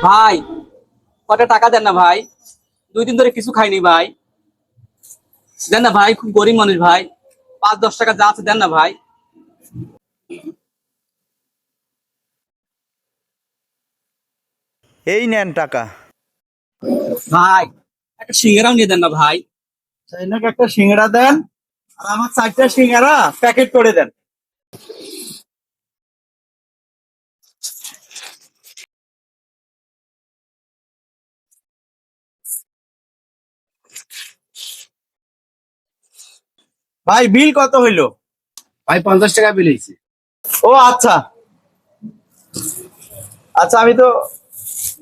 ভাই, কটা টাকা দেন না ভাই। 2 দিন ধরে কিছু খাইনি ভাই। দেন না ভাই, খুব গরিব মানুষ ভাই। 5-10 টাকা যা আছে দেন না ভাই। এই নেন টাকা। ভাই, একটা সিঙ্গারাও নিয়ে দেন না ভাই। চাইনাকে একটা সিঙ্গারা দেন, আর আমার 4টা সিঙ্গারা প্যাকেট করে দেন। ভাই বিল কত হইলো? ভাই 50 টাকা বিল হয়েছে। ও আচ্ছা আচ্ছা, আমি তো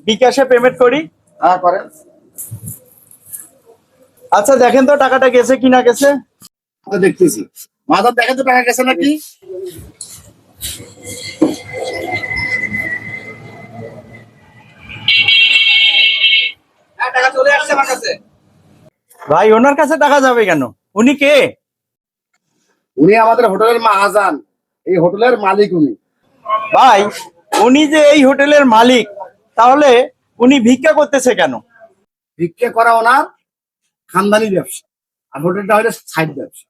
বিকাশে পেমেন্ট করি। হ্যাঁ করেন। আচ্ছা দেখেন তো টাকাটা গেছে কিনা গেছে। দেখতেছি। মাদার দেখেন তো টাকা গেছে নাকি। হ্যাঁ, টাকা চলে আসছে আমার কাছে। ভাই ওনার কাছে টাকা যাবে কেন? উনি কে? উনি আমাদের হোটেলের মাহাজান, এই হোটেলের মালিক উনি। ভাই উনি যে এই হোটেলের মালিক, তাহলে উনি ভিক্ষা করতেছে কেন? ভিক্ষে করা ওনার খানদানি ব্যবসা, আর হোটেলটা হলো সাইড ব্যবসা।